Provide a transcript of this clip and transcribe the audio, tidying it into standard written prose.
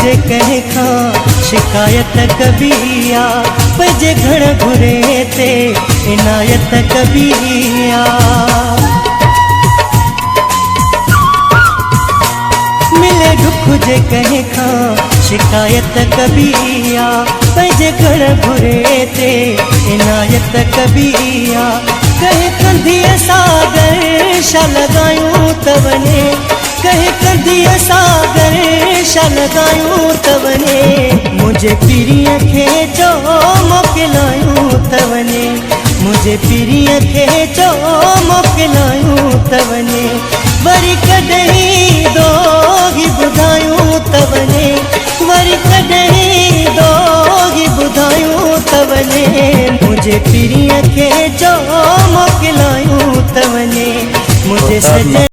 जे कहीं खां शिकायत कबिया पंहिंजे घर घुरे ते इनायत कबिया मिले दुख जे कहीं खां शिकायत कबिया पंहिंजे घर घुरे ते इनायत कबिया कहीं कंधीअ सागर छा लॻायूं त वञे कहीं कंधीअ सागर छा लॻायूं त वञे मुंहिंजे पीरीअ खे चओ मोकिलायूं त वञे मुंहिंजे पीरीअ खे चओ मोकिलायूं त वञे वरी कॾहिं दोही ॿुधायूं त वञे वरी कॾहिं दोही ॿुधायूं त वञे मुंहिंजे पीरीअ खे चओ मोकिलायूं त वञे मुंहिंजे सॼे